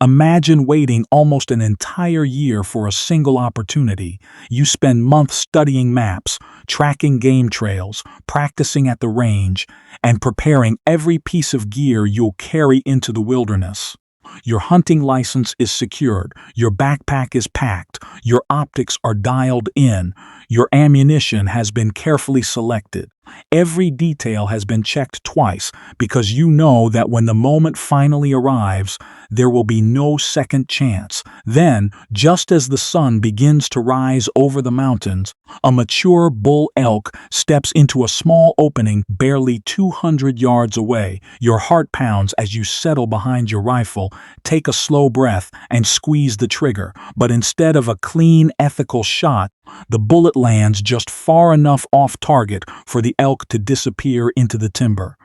Imagine waiting almost an entire year for a single opportunity. You spend months studying maps, tracking game trails, practicing at the range, and preparing every piece of gear you'll carry into the wilderness. Your hunting license is secured, your backpack is packed, your optics are dialed in, your ammunition has been carefully selected. Every detail has been checked twice because you know that when the moment finally arrives, there will be no second chance. Then, just as the sun begins to rise over the mountains, a mature bull elk steps into a small opening barely 200 yards away. Your heart pounds as you settle behind your rifle, take a slow breath, and squeeze the trigger. But instead of a clean, ethical shot, the bullet lands just far enough off target for the elk to disappear into the timber.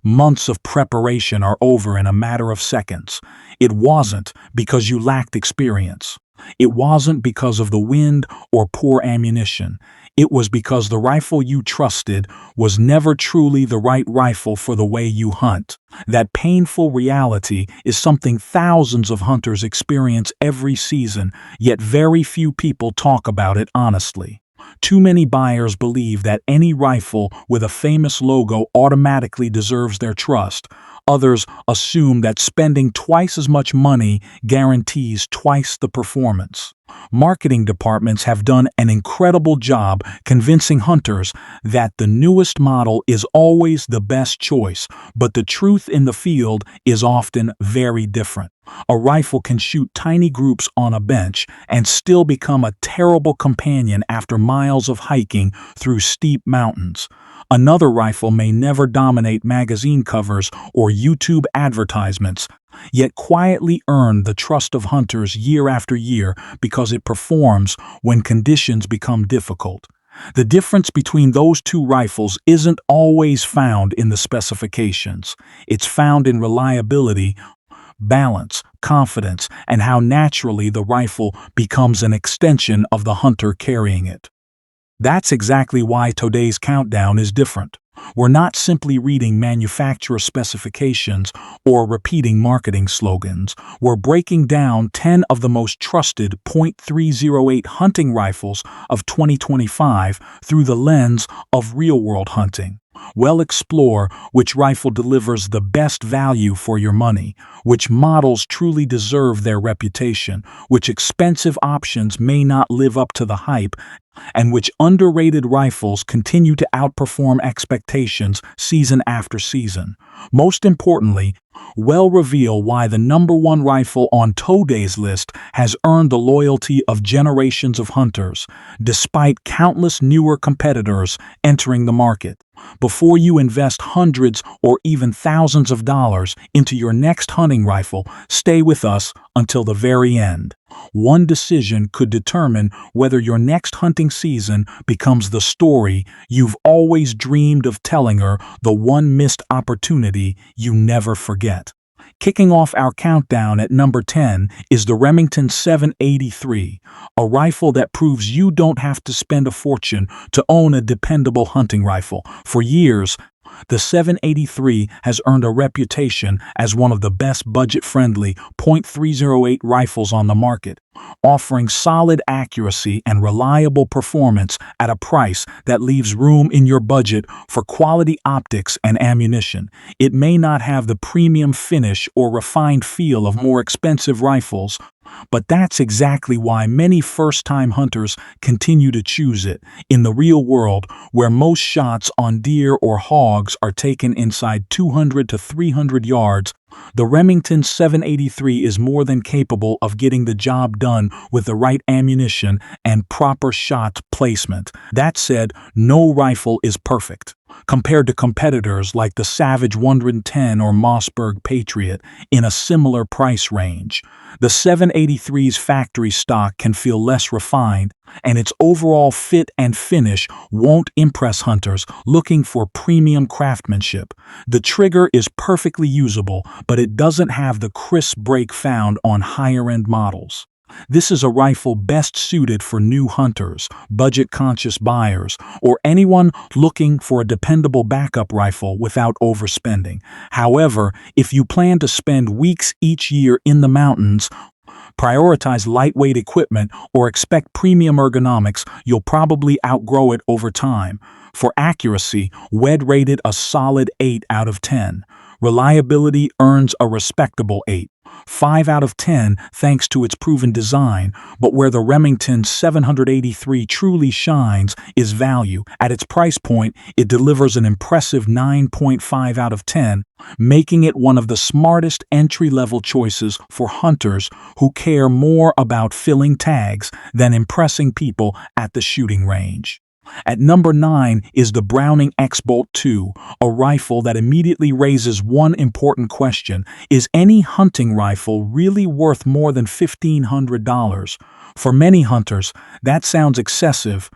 Months of preparation are over in a matter of seconds. It wasn't because you lacked experience. It wasn't because of the wind or poor ammunition. It was because the rifle you trusted was never truly the right rifle for the way you hunt. That painful reality is something thousands of hunters experience every season, yet very few people talk about it honestly. Too many buyers believe that any rifle with a famous logo automatically deserves their trust. Others assume that spending twice as much money guarantees twice the performance. Marketing departments have done an incredible job convincing hunters that the newest model is always the best choice, but the truth in the field is often very different. A rifle can shoot tiny groups on a bench and still become a terrible companion after miles of hiking through steep mountains. Another rifle may never dominate magazine covers or YouTube advertisements, yet quietly earn the trust of hunters year after year because it performs when conditions become difficult. The difference between those two rifles isn't always found in the specifications. It's found in reliability, balance, confidence, and how naturally the rifle becomes an extension of the hunter carrying it. That's exactly why today's countdown is different. We're not simply reading manufacturer specifications or repeating marketing slogans. We're breaking down 10 of the most trusted .308 hunting rifles of 2025 through the lens of real-world hunting. We'll explore which rifle delivers the best value for your money, which models truly deserve their reputation, which expensive options may not live up to the hype, and which underrated rifles continue to outperform expectations season after season. Most importantly, we'll reveal why the #1 rifle on today's list has earned the loyalty of generations of hunters, despite countless newer competitors entering the market. Before you invest hundreds or even thousands of dollars into your next hunting rifle, stay with us until the very end. One decision could determine whether your next hunting season becomes the story you've always dreamed of telling, or the one missed opportunity you never forget. Kicking off our countdown at number 10 is the Remington 783, a rifle that proves you don't have to spend a fortune to own a dependable hunting rifle. For years, the 783 has earned a reputation as one of the best budget-friendly .308 rifles on the market, offering solid accuracy and reliable performance at a price that leaves room in your budget for quality optics and ammunition. It may not have the premium finish or refined feel of more expensive rifles, but that's exactly why many first-time hunters continue to choose it. In the real world, where most shots on deer or hogs are taken inside 200 to 300 yards, the Remington 783 is more than capable of getting the job done with the right ammunition and proper shot placement. That said, no rifle is perfect. Compared to competitors like the Savage 110 or Mossberg Patriot in a similar price range, the 783's factory stock can feel less refined, and its overall fit and finish won't impress hunters looking for premium craftsmanship. The trigger is perfectly usable, but it doesn't have the crisp break found on higher-end models. This is a rifle best suited for new hunters, budget-conscious buyers, or anyone looking for a dependable backup rifle without overspending. However, if you plan to spend weeks each year in the mountains, prioritize lightweight equipment, or expect premium ergonomics, you'll probably outgrow it over time. For accuracy, WED rated a solid 8 out of 10. Reliability earns a respectable 8. 5 out of 10 thanks to its proven design, but where the Remington 783 truly shines is value. At its price point, it delivers an impressive 9.5 out of 10, making it one of the smartest entry-level choices for hunters who care more about filling tags than impressing people at the shooting range. At number 9 is the Browning X-Bolt II, a rifle that immediately raises one important question: is any hunting rifle really worth more than $1,500? For many hunters, that sounds excessive,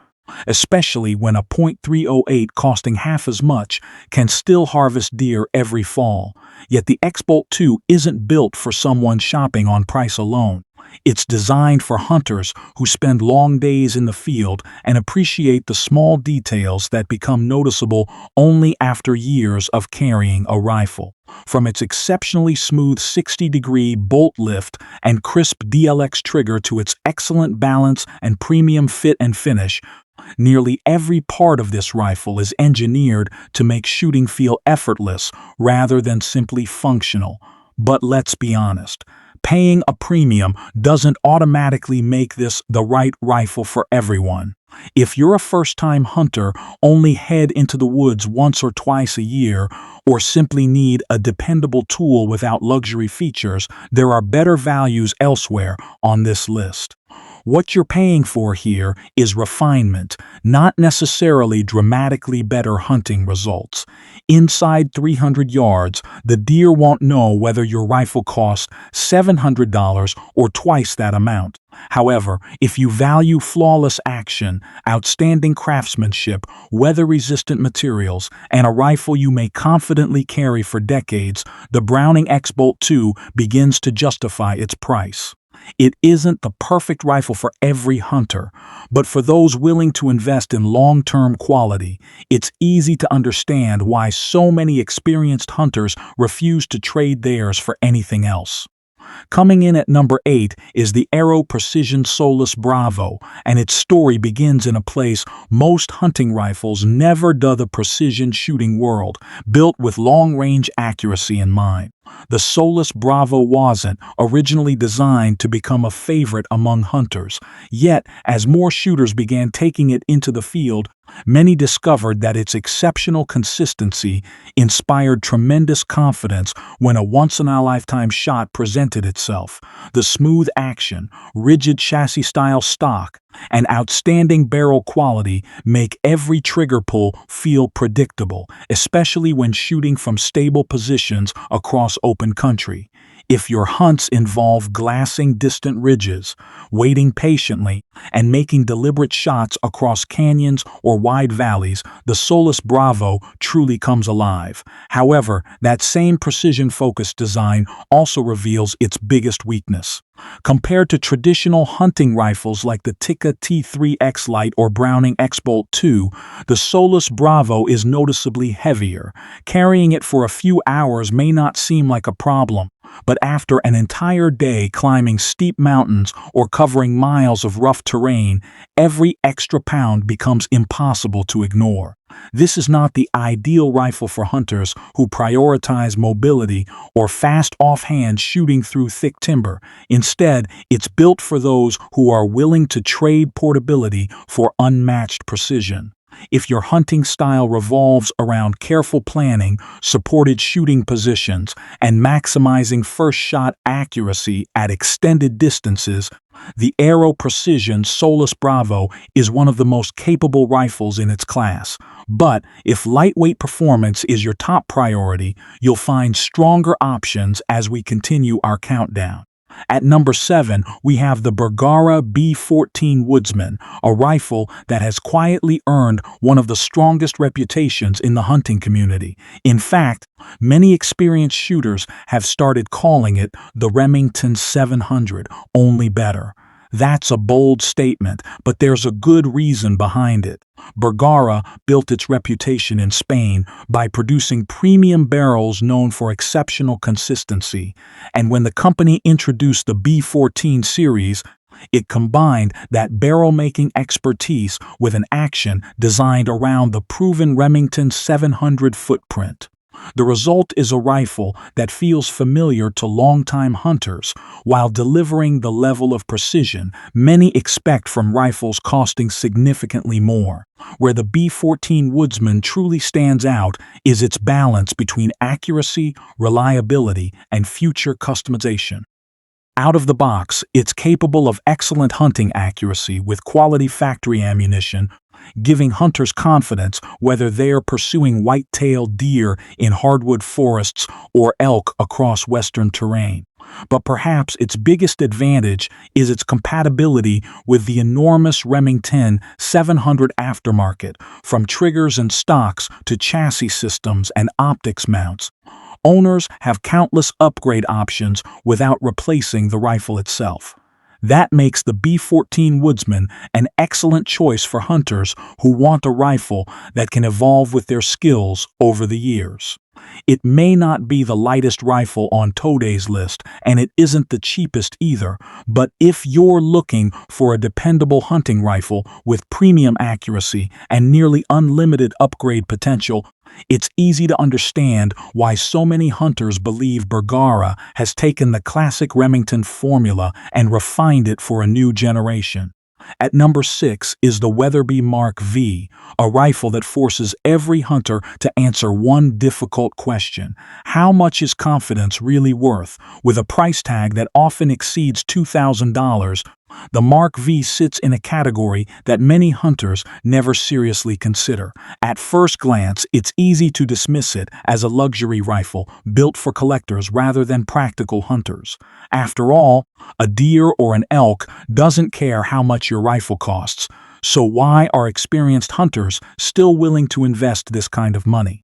especially when a .308 costing half as much can still harvest deer every fall. Yet the X-Bolt II isn't built for someone shopping on price alone. It's designed for hunters who spend long days in the field and appreciate the small details that become noticeable only after years of carrying a rifle. From its exceptionally smooth 60-degree bolt lift and crisp DLX trigger to its excellent balance and premium fit and finish, nearly every part of this rifle is engineered to make shooting feel effortless rather than simply functional. But let's be honest, paying a premium doesn't automatically make this the right rifle for everyone. If you're a first-time hunter, only head into the woods once or twice a year, or simply need a dependable tool without luxury features, there are better values elsewhere on this list. What you're paying for here is refinement, not necessarily dramatically better hunting results. Inside 300 yards, the deer won't know whether your rifle cost $700 or twice that amount. However, if you value flawless action, outstanding craftsmanship, weather-resistant materials, and a rifle you may confidently carry for decades, the Browning X-Bolt II begins to justify its price. It isn't the perfect rifle for every hunter, but for those willing to invest in long-term quality, it's easy to understand why so many experienced hunters refuse to trade theirs for anything else. Coming in at number 8 is the Aero Precision Solus Bravo, and its story begins in a place most hunting rifles never do: the precision shooting world, built with long-range accuracy in mind. The Solus Bravo wasn't originally designed to become a favorite among hunters, yet as more shooters began taking it into the field, many discovered that its exceptional consistency inspired tremendous confidence when a once-in-a-lifetime shot presented itself. The smooth action, rigid chassis-style stock, and outstanding barrel quality make every trigger pull feel predictable, especially when shooting from stable positions across open country. If your hunts involve glassing distant ridges, waiting patiently, and making deliberate shots across canyons or wide valleys, the Solus Bravo truly comes alive. However, that same precision-focused design also reveals its biggest weakness. Compared to traditional hunting rifles like the Tikka T3X Lite or Browning X-Bolt II, the Solus Bravo is noticeably heavier. Carrying it for a few hours may not seem like a problem, but after an entire day climbing steep mountains or covering miles of rough terrain, every extra pound becomes impossible to ignore. This is not the ideal rifle for hunters who prioritize mobility or fast offhand shooting through thick timber. Instead, it's built for those who are willing to trade portability for unmatched precision. If your hunting style revolves around careful planning, supported shooting positions, and maximizing first shot accuracy at extended distances, the Aero Precision Solus Bravo is one of the most capable rifles in its class. But if lightweight performance is your top priority, you'll find stronger options as we continue our countdown. At number 7, we have the Bergara B14 Woodsman, a rifle that has quietly earned one of the strongest reputations in the hunting community. In fact, many experienced shooters have started calling it the Remington 700, only better. That's a bold statement, but there's a good reason behind it. Bergara built its reputation in Spain by producing premium barrels known for exceptional consistency, and when the company introduced the B14 series, it combined that barrel-making expertise with an action designed around the proven Remington 700 footprint. The result is a rifle that feels familiar to longtime hunters while delivering the level of precision many expect from rifles costing significantly more. Where the B14 Woodsman truly stands out is its balance between accuracy, reliability, and future customization. Out of the box, it's capable of excellent hunting accuracy with quality factory ammunition, giving hunters confidence whether they are pursuing white-tailed deer in hardwood forests or elk across western terrain. But perhaps its biggest advantage is its compatibility with the enormous Remington 700 aftermarket, from triggers and stocks to chassis systems and optics mounts. Owners have countless upgrade options without replacing the rifle itself. That makes the B14 Woodsman an excellent choice for hunters who want a rifle that can evolve with their skills over the years. It may not be the lightest rifle on today's list, and it isn't the cheapest either, but if you're looking for a dependable hunting rifle with premium accuracy and nearly unlimited upgrade potential, it's easy to understand why so many hunters believe Bergara has taken the classic Remington formula and refined it for a new generation. At number 6 is the Weatherby Mark V, a rifle that forces every hunter to answer one difficult question: how much is confidence really worth? With a price tag that often exceeds $2,000, the Mark V sits in a category that many hunters never seriously consider. At first glance, it's easy to dismiss it as a luxury rifle built for collectors rather than practical hunters. After all, a deer or an elk doesn't care how much your rifle costs, so why are experienced hunters still willing to invest this kind of money?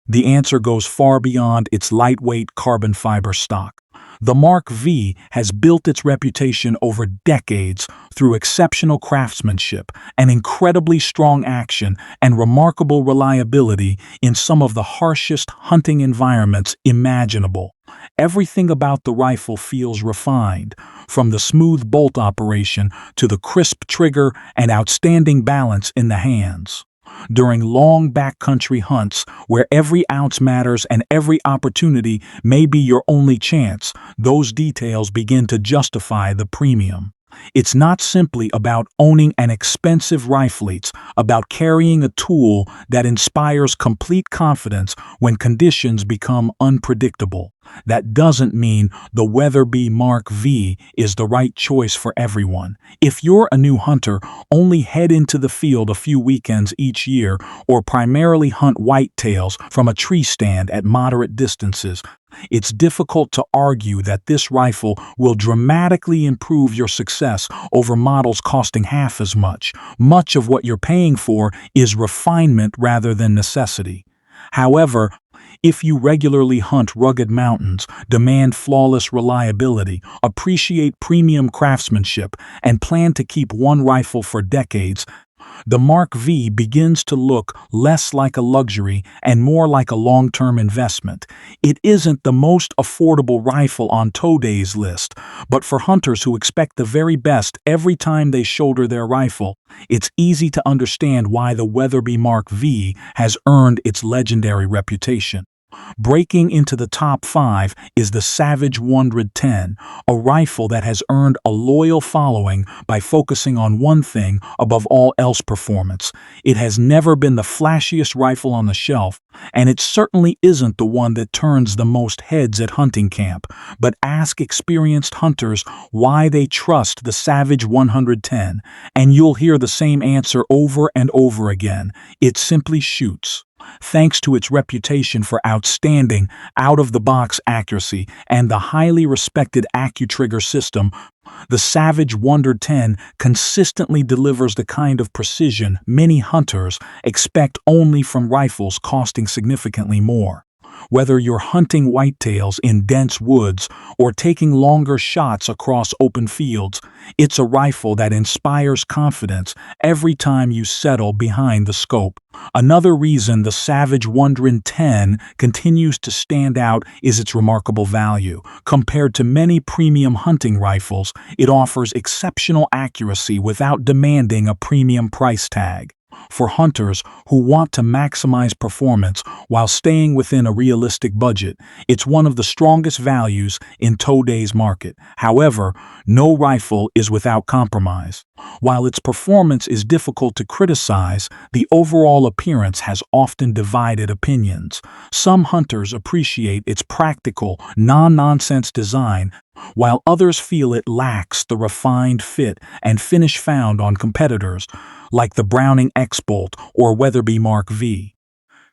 The answer goes far beyond its lightweight carbon fiber stock. The Mark V has built its reputation over decades through exceptional craftsmanship, an incredibly strong action, and remarkable reliability in some of the harshest hunting environments imaginable. Everything about the rifle feels refined, from the smooth bolt operation to the crisp trigger and outstanding balance in the hands. During long backcountry hunts, where every ounce matters and every opportunity may be your only chance, those details begin to justify the premium. It's not simply about owning an expensive rifle, it's about carrying a tool that inspires complete confidence when conditions become unpredictable. That doesn't mean the Weatherby Mark V is the right choice for everyone. If you're a new hunter, only head into the field a few weekends each year, or primarily hunt whitetails from a tree stand at moderate distances, it's difficult to argue that this rifle will dramatically improve your success over models costing half as much. Much of what you're paying for is refinement rather than necessity. However, if you regularly hunt rugged mountains, demand flawless reliability, appreciate premium craftsmanship, and plan to keep one rifle for decades, the Mark V begins to look less like a luxury and more like a long-term investment. It isn't the most affordable rifle on today's list, but for hunters who expect the very best every time they shoulder their rifle, it's easy to understand why the Weatherby Mark V has earned its legendary reputation. Breaking into the top 5 is the Savage 110, a rifle that has earned a loyal following by focusing on one thing above all else: performance. It has never been the flashiest rifle on the shelf, and it certainly isn't the one that turns the most heads at hunting camp. But ask experienced hunters why they trust the Savage 110, and you'll hear the same answer over and over again: it simply shoots. Thanks to its reputation for outstanding, out-of-the-box accuracy and the highly respected AccuTrigger system, the Savage 110 consistently delivers the kind of precision many hunters expect only from rifles costing significantly more. Whether you're hunting whitetails in dense woods or taking longer shots across open fields, it's a rifle that inspires confidence every time you settle behind the scope. Another reason the Savage Wondrin 10 continues to stand out is its remarkable value. Compared to many premium hunting rifles, it offers exceptional accuracy without demanding a premium price tag. For hunters who want to maximize performance while staying within a realistic budget, it's one of the strongest values in today's market. However, no rifle is without compromise. While its performance is difficult to criticize, the overall appearance has often divided opinions. Some hunters appreciate its practical, non-nonsense design, while others feel it lacks the refined fit and finish found on competitors like the Browning X-Bolt or Weatherby Mark V.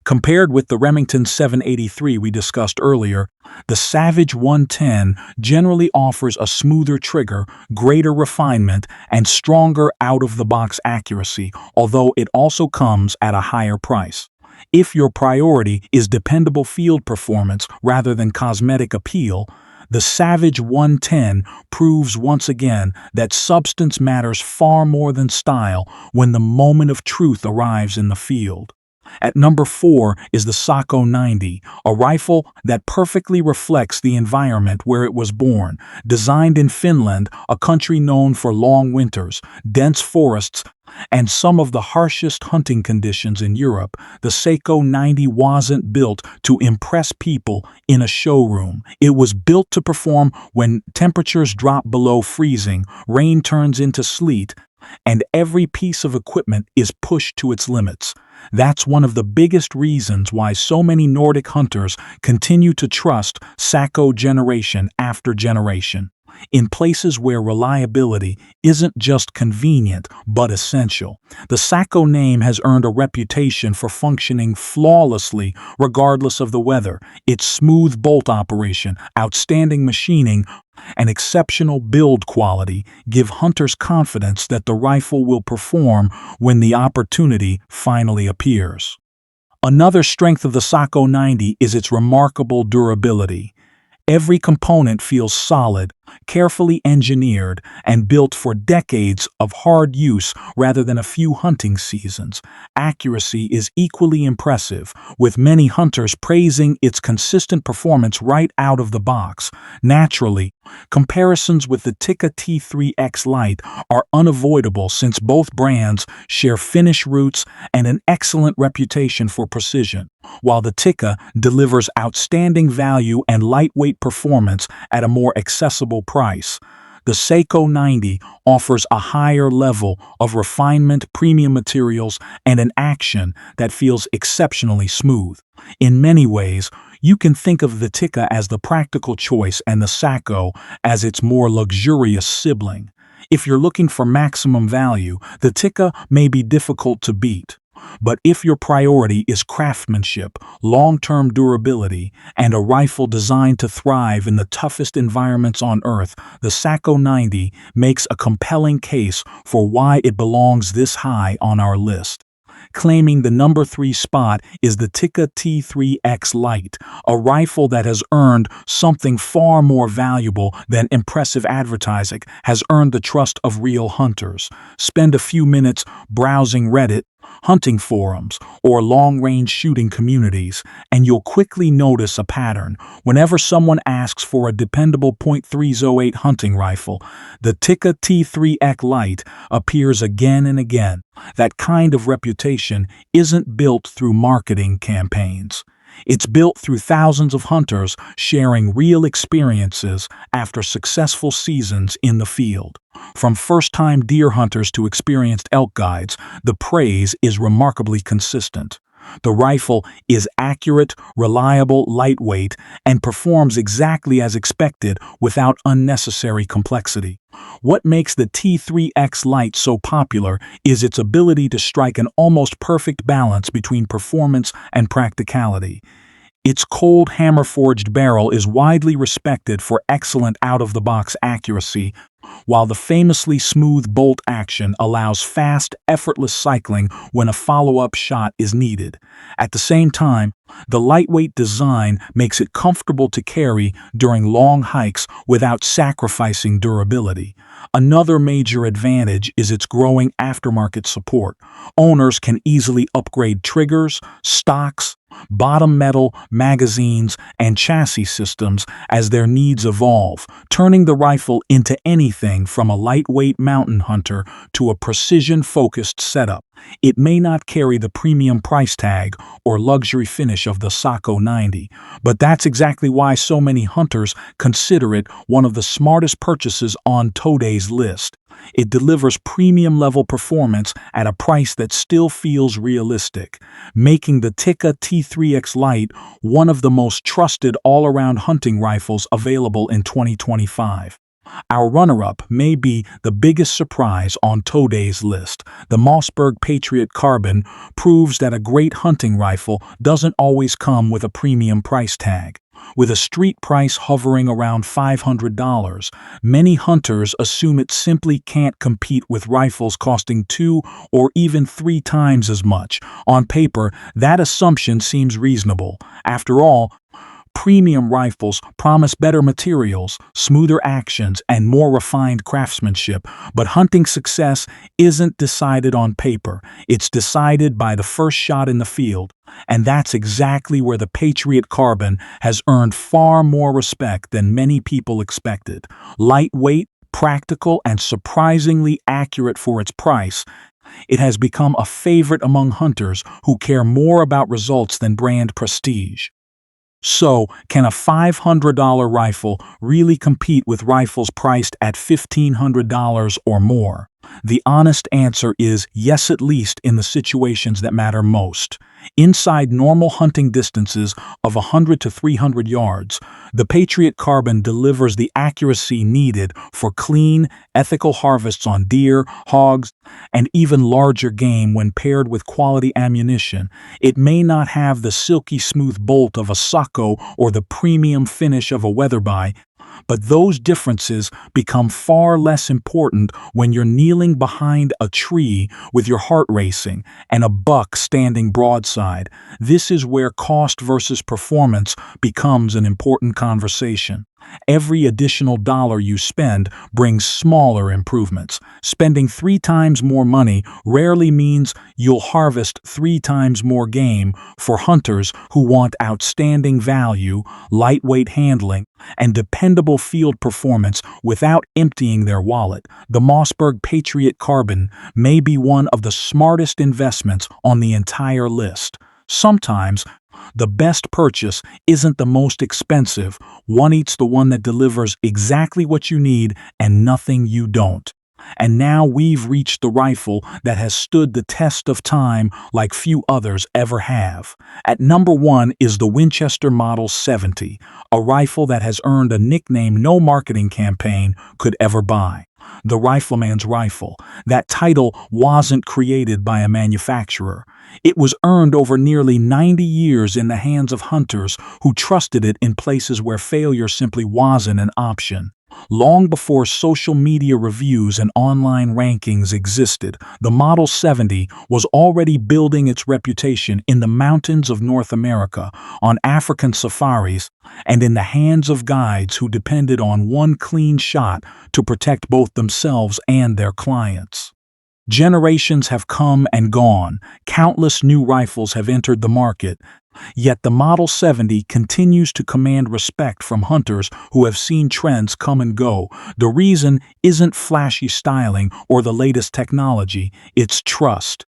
Compared with the Remington 783 we discussed earlier, the Savage 110 generally offers a smoother trigger, greater refinement, and stronger out-of-the-box accuracy, although it also comes at a higher price. If your priority is dependable field performance rather than cosmetic appeal, the Savage 110 proves once again that substance matters far more than style when the moment of truth arrives in the field. At number 4 is the Sako 90, a rifle that perfectly reflects the environment where it was born. Designed in Finland, a country known for long winters, dense forests, and some of the harshest hunting conditions in Europe, the Sako 90 wasn't built to impress people in a showroom. It was built to perform when temperatures drop below freezing, rain turns into sleet, and every piece of equipment is pushed to its limits. That's one of the biggest reasons why so many Nordic hunters continue to trust Sako generation after generation. In places where reliability isn't just convenient but essential, the Sako name has earned a reputation for functioning flawlessly regardless of the weather. Its smooth bolt operation, outstanding machining, and exceptional build quality give hunters confidence that the rifle will perform when the opportunity finally appears. Another strength of the Sako 90 is its remarkable durability. Every component feels solid, carefully engineered, and built for decades of hard use rather than a few hunting seasons. Accuracy is equally impressive, with many hunters praising its consistent performance right out of the box. Naturally, comparisons with the Tikka T3X Lite are unavoidable since both brands share Finnish roots and an excellent reputation for precision. While the Tikka delivers outstanding value and lightweight performance at a more accessible price, the Sako 90 offers a higher level of refinement, premium materials, and an action that feels exceptionally smooth. In many ways, you can think of the Tikka as the practical choice and the Sako as its more luxurious sibling. If you're looking for maximum value, the Tikka may be difficult to beat. But if your priority is craftsmanship, long-term durability, and a rifle designed to thrive in the toughest environments on Earth, the Sako 90 makes a compelling case for why it belongs this high on our list. Claiming the number 3 spot is the Tikka T3X Lite, a rifle that has earned something far more valuable than impressive advertising, has earned the trust of real hunters. Spend a few minutes browsing Reddit, hunting forums, or long-range shooting communities, and you'll quickly notice a pattern. Whenever someone asks for a dependable .308 hunting rifle, the Tikka T3X Lite appears again and again. That kind of reputation isn't built through marketing campaigns. It's built through thousands of hunters sharing real experiences after successful seasons in the field. From first-time deer hunters to experienced elk guides, the praise is remarkably consistent. The rifle is accurate, reliable, lightweight, and performs exactly as expected without unnecessary complexity. What makes the T3X Lite so popular is its ability to strike an almost perfect balance between performance and practicality. Its cold hammer-forged barrel is widely respected for excellent out-of-the-box accuracy, while the famously smooth bolt action allows fast, effortless cycling when a follow-up shot is needed. At the same time, the lightweight design makes it comfortable to carry during long hikes without sacrificing durability. Another major advantage is its growing aftermarket support. Owners can easily upgrade triggers, stocks, bottom metal, magazines, and chassis systems as their needs evolve, turning the rifle into anything from a lightweight mountain hunter to a precision-focused setup. It may not carry the premium price tag or luxury finish of the Sako 90, but that's exactly why so many hunters consider it one of the smartest purchases on today's list. It delivers premium-level performance at a price that still feels realistic, making the Tikka T3X Lite one of the most trusted all-around hunting rifles available in 2025. Our runner-up may be the biggest surprise on today's list. The Mossberg Patriot Carbon proves that a great hunting rifle doesn't always come with a premium price tag. With a street price hovering around $500, many hunters assume it simply can't compete with rifles costing 2 or even 3 times as much. On paper, that assumption seems reasonable. After all, premium rifles promise better materials, smoother actions, and more refined craftsmanship, but hunting success isn't decided on paper. It's decided by the first shot in the field, and that's exactly where the Patriot Carbon has earned far more respect than many people expected. Lightweight, practical, and surprisingly accurate for its price, it has become a favorite among hunters who care more about results than brand prestige. So, can a $500 rifle really compete with rifles priced at $1,500 or more? The honest answer is yes, at least in the situations that matter most. Inside normal hunting distances of 100 to 300 yards, the Patriot Carbon delivers the accuracy needed for clean, ethical harvests on deer, hogs, and even larger game when paired with quality ammunition. It may not have the silky smooth bolt of a Sako or the premium finish of a Weatherby, but those differences become far less important when you're kneeling behind a tree with your heart racing and a buck standing broadside. This is where cost versus performance becomes an important conversation. Every additional dollar you spend brings smaller improvements. Spending 3 times more money rarely means you'll harvest 3 times more game. For hunters who want outstanding value, lightweight handling, and dependable field performance without emptying their wallet, the Mossberg Patriot Carbon may be one of the smartest investments on the entire list. Sometimes, the best purchase isn't the most expensive. It's the one that delivers exactly what you need and nothing you don't. And now we've reached the rifle that has stood the test of time like few others ever have. At number 1 is the Winchester Model 70, a rifle that has earned a nickname no marketing campaign could ever buy. The rifleman's rifle. That title wasn't created by a manufacturer. It was earned over nearly 90 years in the hands of hunters who trusted it in places where failure simply wasn't an option. Long before social media reviews and online rankings existed, the Model 70 was already building its reputation in the mountains of North America, on African safaris, and in the hands of guides who depended on one clean shot to protect both themselves and their clients. Generations have come and gone, countless new rifles have entered the market, yet the Model 70 continues to command respect from hunters who have seen trends come and go. The reason isn't flashy styling or the latest technology, it's trust.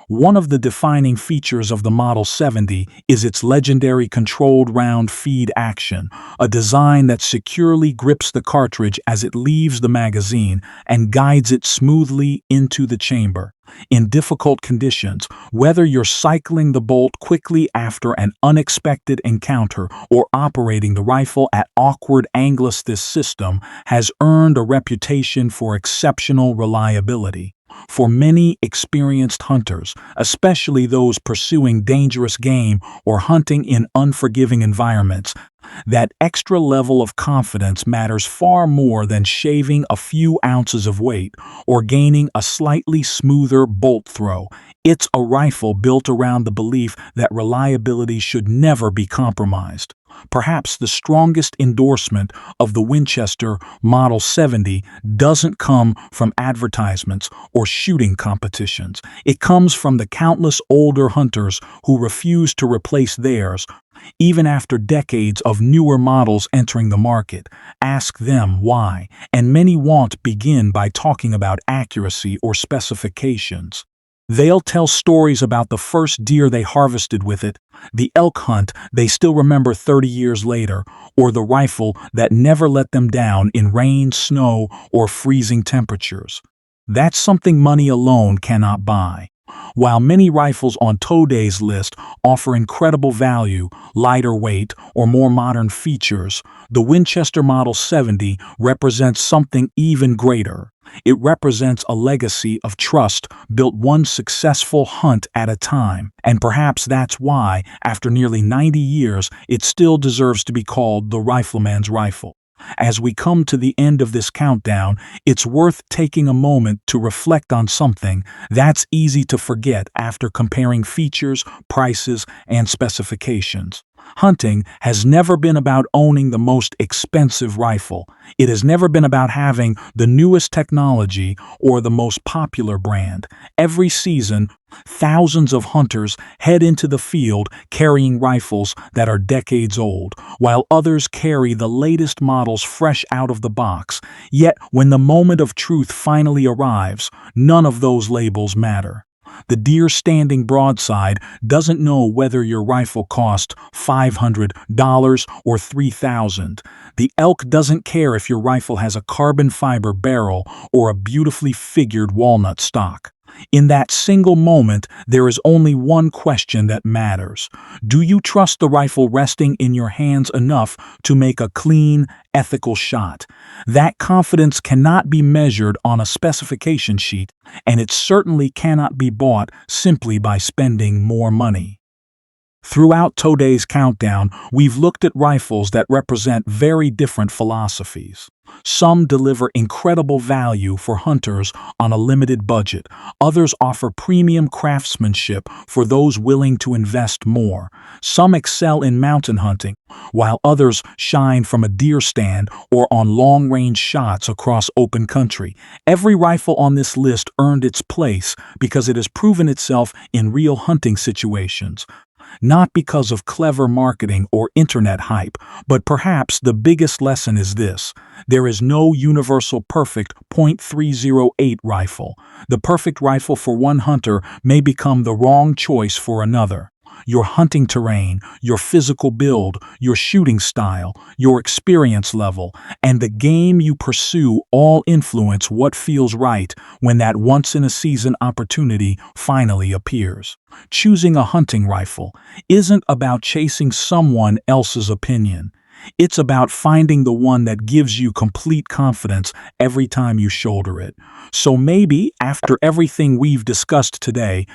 One of the defining features of the Model 70 is its legendary controlled round feed action, a design that securely grips the cartridge as it leaves the magazine and guides it smoothly into the chamber. In difficult conditions, whether you're cycling the bolt quickly after an unexpected encounter or operating the rifle at awkward angles, this system has earned a reputation for exceptional reliability. For many experienced hunters, especially those pursuing dangerous game or hunting in unforgiving environments, that extra level of confidence matters far more than shaving a few ounces of weight or gaining a slightly smoother bolt throw. It's a rifle built around the belief that reliability should never be compromised. Perhaps the strongest endorsement of the Winchester Model 70 doesn't come from advertisements or shooting competitions. It comes from the countless older hunters who refuse to replace theirs, even after decades of newer models entering the market. Ask them why, and many won't begin by talking about accuracy or specifications. They'll tell stories about the first deer they harvested with it, the elk hunt they still remember 30 years later, or the rifle that never let them down in rain, snow, or freezing temperatures. That's something money alone cannot buy. While many rifles on today's list offer incredible value, lighter weight, or more modern features, the Winchester Model 70 represents something even greater. It represents a legacy of trust built one successful hunt at a time, and perhaps that's why, after nearly 90 years, it still deserves to be called the rifleman's rifle. As we come to the end of this countdown, it's worth taking a moment to reflect on something that's easy to forget after comparing features, prices, and specifications. Hunting has never been about owning the most expensive rifle. It has never been about having the newest technology or the most popular brand. Every season, thousands of hunters head into the field carrying rifles that are decades old, while others carry the latest models fresh out of the box. Yet, when the moment of truth finally arrives, none of those labels matter. The deer standing broadside doesn't know whether your rifle cost $500 or $3,000. The elk doesn't care if your rifle has a carbon fiber barrel or a beautifully figured walnut stock. In that single moment, there is only one question that matters. Do you trust the rifle resting in your hands enough to make a clean, ethical shot? That confidence cannot be measured on a specification sheet, and it certainly cannot be bought simply by spending more money. Throughout today's countdown, we've looked at rifles that represent very different philosophies. Some deliver incredible value for hunters on a limited budget. Others offer premium craftsmanship for those willing to invest more. Some excel in mountain hunting, while others shine from a deer stand or on long-range shots across open country. Every rifle on this list earned its place because it has proven itself in real hunting situations. Not because of clever marketing or internet hype, but perhaps the biggest lesson is this: there is no universal perfect .308 rifle. The perfect rifle for one hunter may become the wrong choice for another. Your hunting terrain, your physical build, your shooting style, your experience level, and the game you pursue all influence what feels right when that once-in-a-season opportunity finally appears. Choosing a hunting rifle isn't about chasing someone else's opinion. It's about finding the one that gives you complete confidence every time you shoulder it. So maybe, after everything we've discussed today,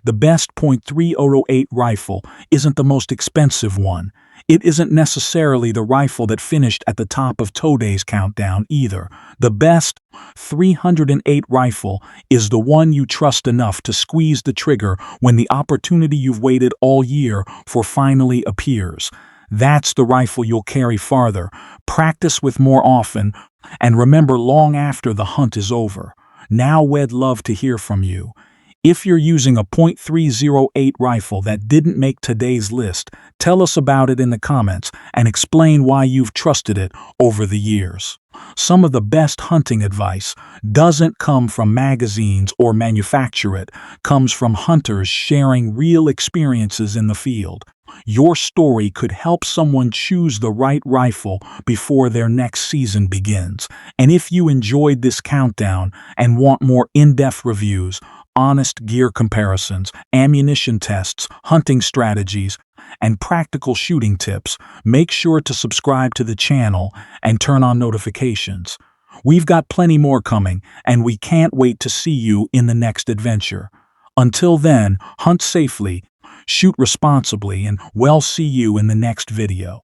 the best .308 rifle isn't the most expensive one. It isn't necessarily the rifle that finished at the top of today's countdown either. The best .308 rifle is the one you trust enough to squeeze the trigger when the opportunity you've waited all year for finally appears. That's the rifle you'll carry farther, practice with more often, and remember long after the hunt is over. Now we'd love to hear from you. If you're using a .308 rifle that didn't make today's list, tell us about it in the comments and explain why you've trusted it over the years. Some of the best hunting advice doesn't come from magazines or manufacture it, comes from hunters sharing real experiences in the field. Your story could help someone choose the right rifle before their next season begins. And if you enjoyed this countdown and want more in-depth reviews, honest gear comparisons, ammunition tests, hunting strategies, and practical shooting tips, make sure to subscribe to the channel and turn on notifications. We've got plenty more coming, and we can't wait to see you in the next adventure. Until then, hunt safely, shoot responsibly, and we'll see you in the next video.